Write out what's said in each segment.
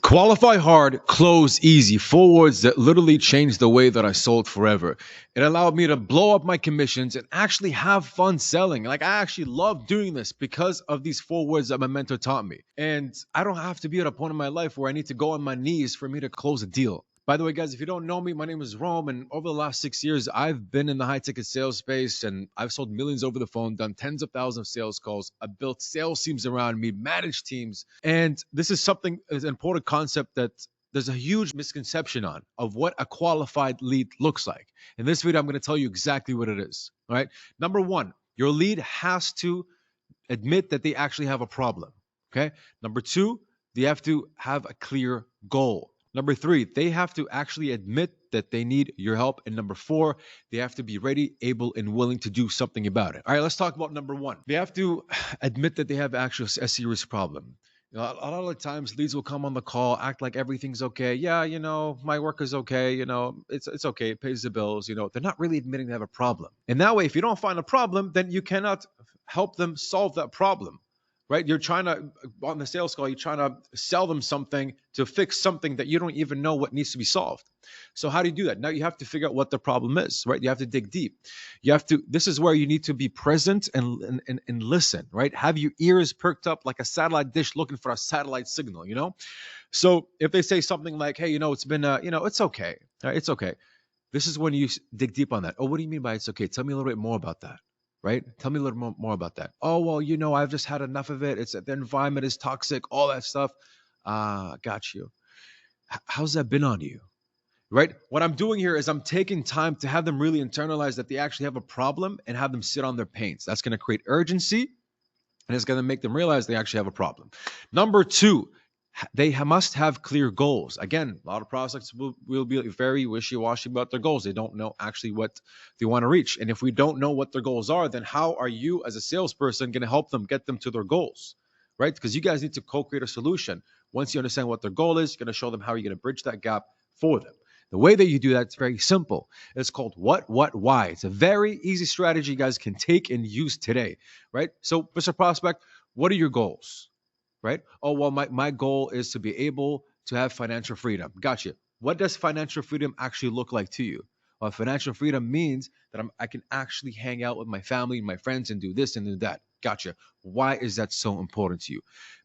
Qualify hard, close easy. 4 words that literally changed the way that I sold forever. It allowed me to blow up my commissions and actually have fun selling. Like, I actually love doing this because of these 4 words that my mentor taught me. And I don't have to be at a point in my life where I need to go on my knees for me to close a deal. By the way, guys, if you don't know me, my name is Rome, and over the last 6 years, I've been in the high ticket sales space, and I've sold millions over the phone, done tens of thousands of sales calls. I've built sales teams around me, managed teams, and this is something, is an important concept that there's a huge misconception on of what a qualified lead looks like. In this video, I'm going to tell you exactly what it is. All right. Number one, your lead has to admit that they actually have a problem. Okay. Number two, they have to have a clear goal. Number three, they have to actually admit that they need your help. And number four, they have to be ready, able, and willing to do something about it. All right, let's talk about number one. They have to admit that they have actually a serious problem. You know, a lot of the times leads will come on the call, act like everything's okay. Yeah, my work is okay. It's okay. It pays the bills. They're not really admitting they have a problem. And that way, if you don't find a problem, then you cannot help them solve that problem. Right? You're trying to, on the sales call, you're trying to sell them something to fix something that you don't even know what needs to be solved. So how do you do that? Now you have to figure out what the problem is, right? You have to dig deep. This is where you need to be present and listen, right? Have your ears perked up like a satellite dish looking for a satellite signal, So if they say something like, hey, it's been, it's okay. It's okay. This is when you dig deep on that. Oh, what do you mean by it's okay? Tell me a little bit more about that. Right? Tell me a little more about that. Oh, well, I've just had enough of it. It's the environment is toxic, all that stuff. Got you. How's that been on you? Right? What I'm doing here is I'm taking time to have them really internalize that they actually have a problem and have them sit on their pains. That's going to create urgency and it's going to make them realize they actually have a problem. Number two, they must have clear goals. Again, a lot of prospects will be very wishy-washy about their goals. They don't know actually what they want to reach. And if we don't know what their goals are, then how are you as a salesperson going to help them get them to their goals, right? Because you guys need to co-create a solution. Once you understand what their goal is, you're going to show them how you're going to bridge that gap for them. The way that you do that is very simple. It's called what, why. It's a very easy strategy you guys can take and use today, right? So, Mr. Prospect, what are your goals? Right? Oh, well, my goal is to be able to have financial freedom. Gotcha. What does financial freedom actually look like to you? Well, financial freedom means that I can actually hang out with my family and my friends and do this and do that. Gotcha. Why is that so important to you?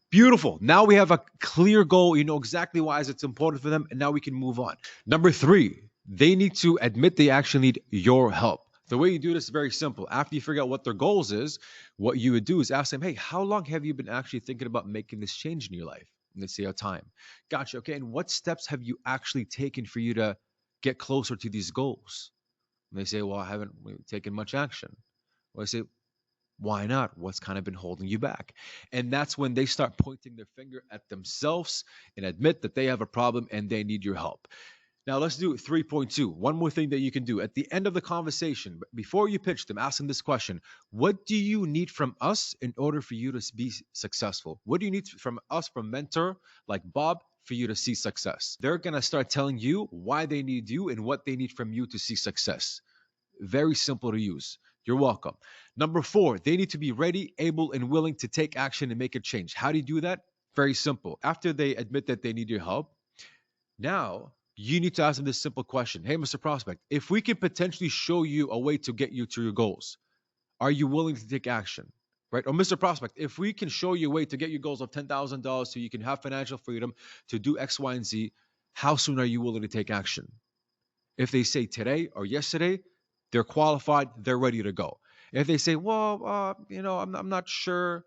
Beautiful. Now we have a clear goal. You know exactly why it's important for them. And now we can move on. Number three, they need to admit they actually need your help. The way you do this is very simple. After you figure out what their goals is, what you would do is ask them, hey, how long have you been actually thinking about making this change in your life? And they say a time. Gotcha. Okay. And what steps have you actually taken for you to get closer to these goals? And they say, well, I haven't really taken much action. Well, I say, why not? What's kind of been holding you back? And that's when they start pointing their finger at themselves and admit that they have a problem and they need your help. Now let's do 3.2. One more thing that you can do at the end of the conversation, before you pitch them, ask them this question. What do you need from us in order for you to be successful? What do you need from us, from mentor like Bob, for you to see success? They're going to start telling you why they need you and what they need from you to see success. Very simple to use. You're welcome. Number four, they need to be ready, able, and willing to take action and make a change. How do you do that? Very simple. After they admit that they need your help, now you need to ask them this simple question. Hey, Mr. Prospect, if we can potentially show you a way to get you to your goals, are you willing to take action? Right? Or Mr. Prospect, if we can show you a way to get your goals of $10,000 so you can have financial freedom to do X, Y, and Z, how soon are you willing to take action? If they say today or yesterday, they're qualified, they're ready to go. If they say, well, I'm not sure,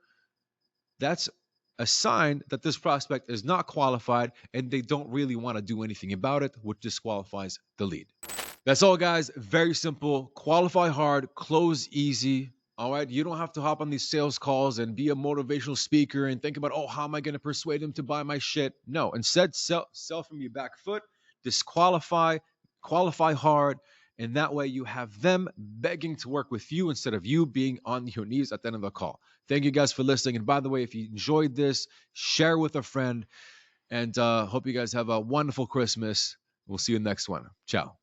that's a sign that this prospect is not qualified and they don't really want to do anything about it, which disqualifies the lead. That's all, guys. Very simple. Qualify hard, close easy. All right. You don't have to hop on these sales calls and be a motivational speaker and think about, oh, how am I going to persuade them to buy my shit? No, instead, sell from your back foot, disqualify, qualify hard. And that way you have them begging to work with you instead of you being on your knees at the end of the call. Thank you guys for listening. And by the way, if you enjoyed this, share with a friend. And hope you guys have a wonderful Christmas. We'll see you in the next one. Ciao.